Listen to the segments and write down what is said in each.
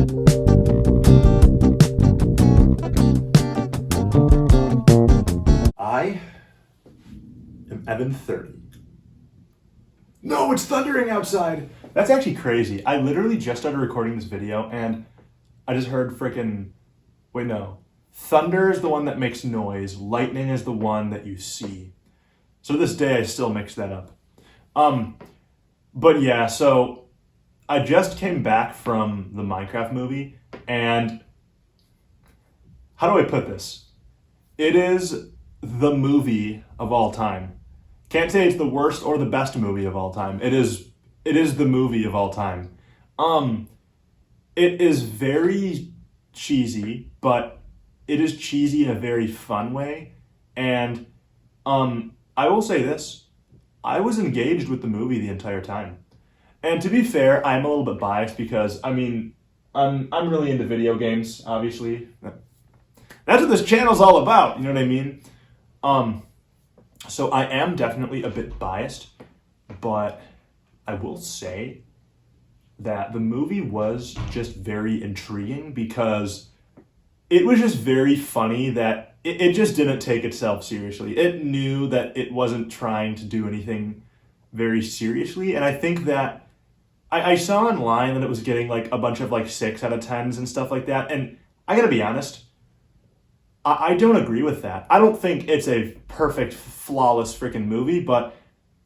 I am Evan 30. No, it's thundering outside. That's actually crazy. I literally just started recording this video and I just heard freaking. Wait, no. Thunder is the one that makes noise, lightning is the one that you see. So to this day, I still mix that up. But yeah, so I just came back from the Minecraft movie, and how do I put this? It is the movie of all time. Can't say it's the worst or the best movie of all time. It is the movie of all time. Um, it is very cheesy, but it is cheesy in a very fun way. And I will say this: I was engaged with the movie the entire time. And to be fair, I'm a little bit biased because I mean, I'm really into video games. Obviously, that's what this channel's all about. You know what I mean? Um, so I am definitely a bit biased, but I will say that the movie was just very intriguing because it was just very funny that it just didn't take itself seriously. It knew that it wasn't trying to do anything very seriously, and I think that I saw online that it was getting like a bunch of like 6 out of 10s and stuff like that, and I gotta be honest, I don't agree with that. I don't think it's a perfect, flawless freaking movie, but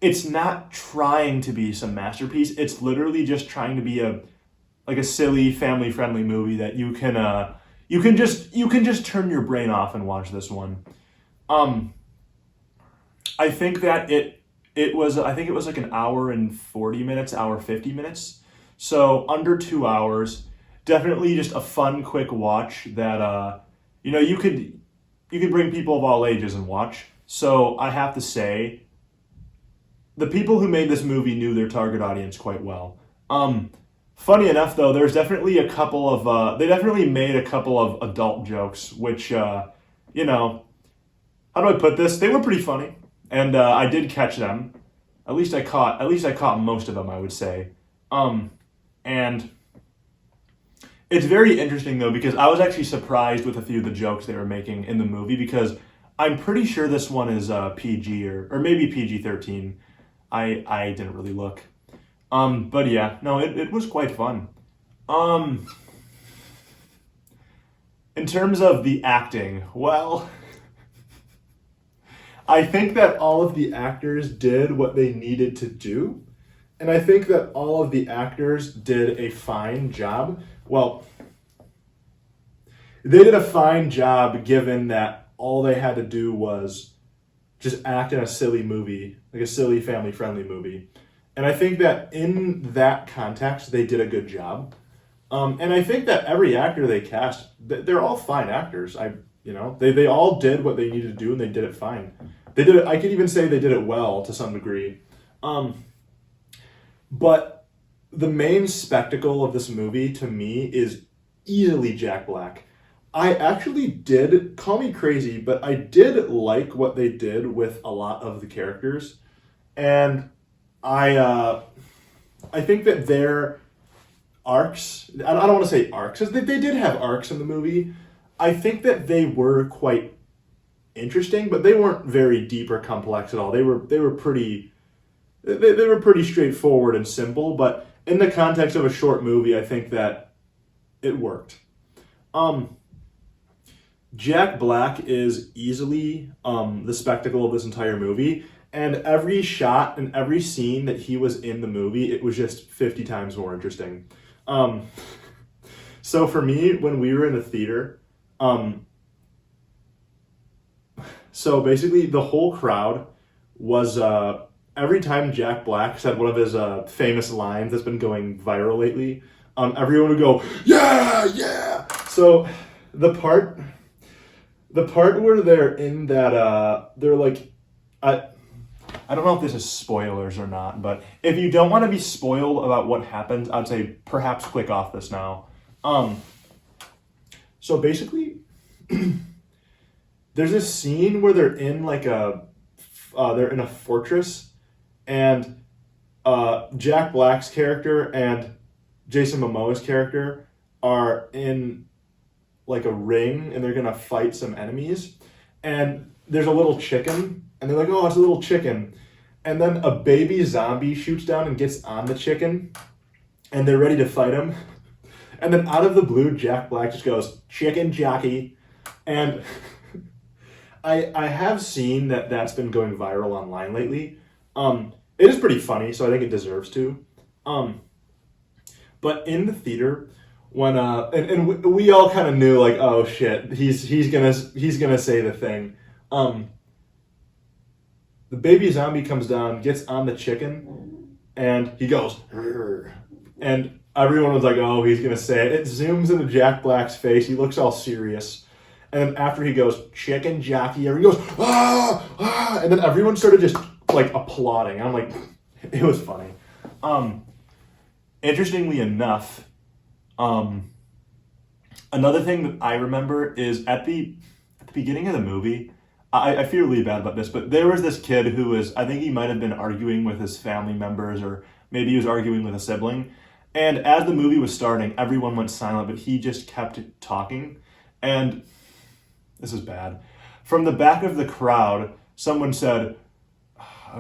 it's not trying to be some masterpiece. It's literally just trying to be a silly, family friendly movie that you can just turn your brain off and watch this one. Um, I think that it was like an hour and 40 minutes, hour 50 minutes, so under 2 hours. Definitely just a fun, quick watch that you could bring people of all ages and watch. So I have to say, the people who made this movie knew their target audience quite well. Funny enough, though, there's definitely a couple of they definitely made a couple of adult jokes, which you know, how do I put this? They were pretty funny, and I did catch them. At least I caught most of them, I would say. And it's very interesting though because I was actually surprised with a few of the jokes they were making in the movie because I'm pretty sure this one is PG or maybe PG-13. I didn't really look. But yeah, no, it was quite fun. Um, in terms of the acting, well, I think that all of the actors did what they needed to do, and I think that all of the actors did a fine job. Well, they did a fine job given that all they had to do was just act in a silly movie, like a silly family friendly movie. And I think that in that context, they did a good job. And I think that every actor they cast, they're all fine actors. They all did what they needed to do and they did it fine. They did it. I could even say they did it well to some degree. Um, but the main spectacle of this movie to me is easily Jack Black. I actually did, call me crazy, but I did like what they did with a lot of the characters. And I think that their arcs, I don't want to say arcs, because they did have arcs in the movie. I think that they were quite interesting, but they weren't very deep or complex at all. They were pretty straightforward and simple, but in the context of a short movie, I think that it worked. Um, Jack Black is easily the spectacle of this entire movie, and every shot and every scene that he was in the movie, it was just 50 times more interesting. Um, so for me, when we were in the theater, um, so basically the whole crowd was every time Jack Black said one of his famous lines that's been going viral lately, everyone would go, "Yeah, yeah." So the part the part where they're in that they're like I I don't know if this is spoilers or not, but if you don't want to be spoiled about what happens, I'd say perhaps click off this now. Um, so basically, there's this scene where they're in a fortress, and Jack Black's character and Jason Momoa's character are in like a ring and they're gonna fight some enemies, and there's a little chicken, and they're like, oh, it's a little chicken, and then a baby zombie shoots down and gets on the chicken, and they're ready to fight him, and then out of the blue, Jack Black just goes, chicken jockey, and I have seen that that's been going viral online lately. It is pretty funny, so I think it deserves to. But in the theater, when we all kind of knew like, oh shit, he's gonna say the thing. The baby zombie comes down, gets on the chicken, and he goes, "Rrr." And everyone was like, oh, he's gonna say it. It zooms into Jack Black's face. He looks all serious. And then after he goes, chicken jockey, everyone goes, ah, ah, and then everyone started just like applauding. I'm like, it was funny. Interestingly enough, another thing that I remember is at the beginning of the movie, I feel really bad about this, but there was this kid who was, I think he might have been arguing with his family members, or maybe he was arguing with a sibling. And as the movie was starting, everyone went silent, but he just kept talking. And this is bad. From the back of the crowd, someone said,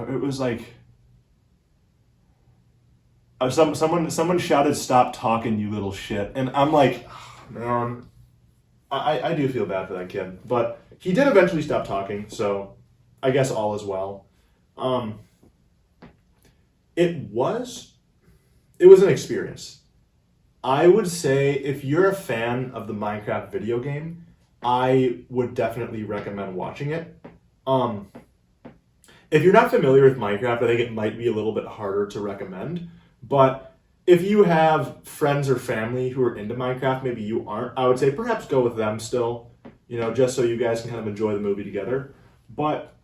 it was like, someone shouted, "Stop talking, you little shit!" And I'm like, oh, man, I do feel bad for that kid, but he did eventually stop talking, so I guess all is well. It was an experience. I would say if you're a fan of the Minecraft video game, I would definitely recommend watching it. If you're not familiar with Minecraft, I think it might be a little bit harder to recommend. But if you have friends or family who are into Minecraft, maybe you aren't, I would say perhaps go with them still, just so you guys can kind of enjoy the movie together. But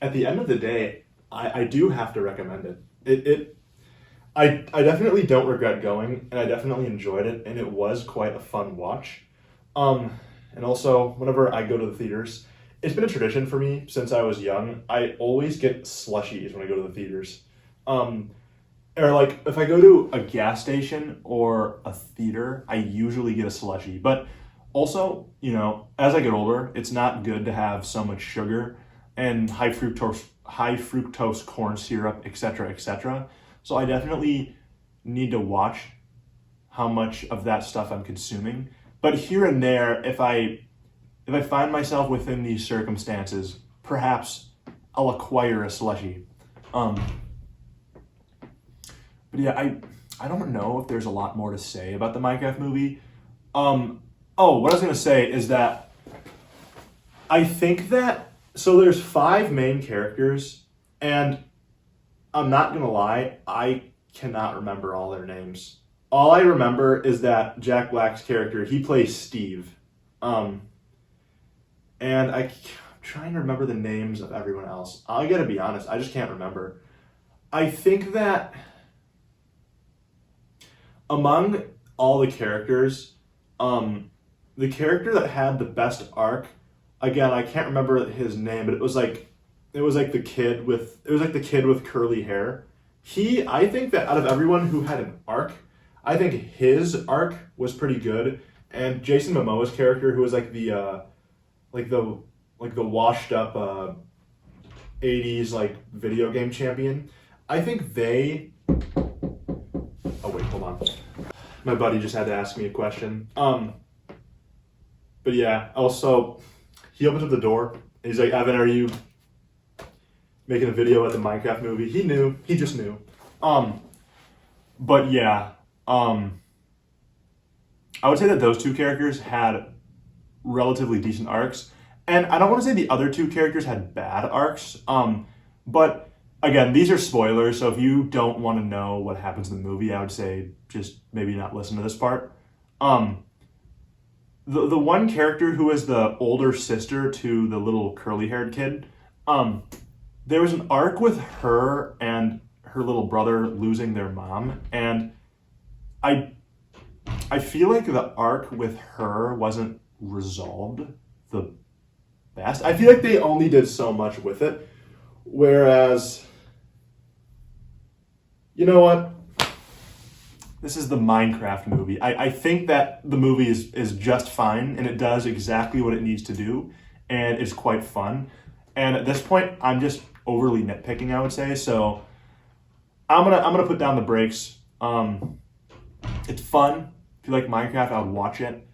at the end of the day, I do have to recommend it. I definitely don't regret going, and I definitely enjoyed it, and it was quite a fun watch. And also, whenever I go to the theaters, it's been a tradition for me since I was young. I always get slushies when I go to the theaters. Or like if I go to a gas station or a theater, I usually get a slushie. But also, as I get older, it's not good to have so much sugar and high fructose corn syrup, etc., etc. So I definitely need to watch how much of that stuff I'm consuming. But here and there, if I find myself within these circumstances, perhaps I'll acquire a slushie. But yeah, I don't know if there's a lot more to say about the Minecraft movie. What I was going to say is that I think that, so there's 5 main characters, and I'm not going to lie, I cannot remember all their names. All I remember is that Jack Black's character, he plays Steve. And I'm trying to remember the names of everyone else. I gotta be honest, I just can't remember. I think that among all the characters, the character that had the best arc, again, I can't remember his name, but it was like the kid with curly hair. I think that out of everyone who had an arc, I think his arc was pretty good. And Jason Momoa's character, who was like the washed up 80s like video game champion, I think they. Oh wait, hold on. My buddy just had to ask me a question. But yeah, also he opens up the door. He's like, "Evan, are you making a video at the Minecraft movie?" He just knew. But yeah, I would say that those 2 characters had relatively decent arcs. And I don't want to say the other 2 characters had bad arcs. But again, these are spoilers, so if you don't want to know what happens in the movie, I would say just maybe not listen to this part. The one character who is the older sister to the little curly-haired kid, there was an arc with her and her little brother losing their mom, and I feel like the arc with her wasn't resolved the best. I feel like they only did so much with it, whereas, you know what? This is the Minecraft movie. I think that the movie is just fine and it does exactly what it needs to do and it's quite fun. And at this point, I'm just overly nitpicking, I would say. So I'm gonna put down the brakes. It's fun. If you like Minecraft, I would watch it.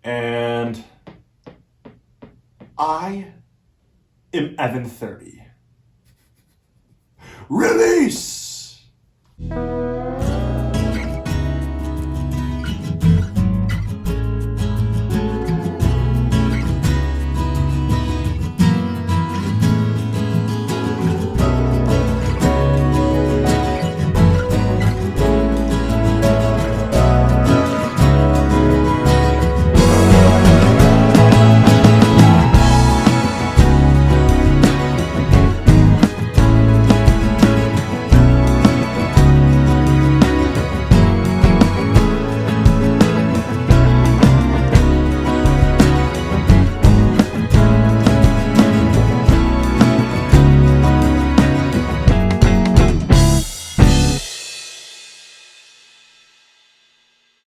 And I am Evan 30. Release!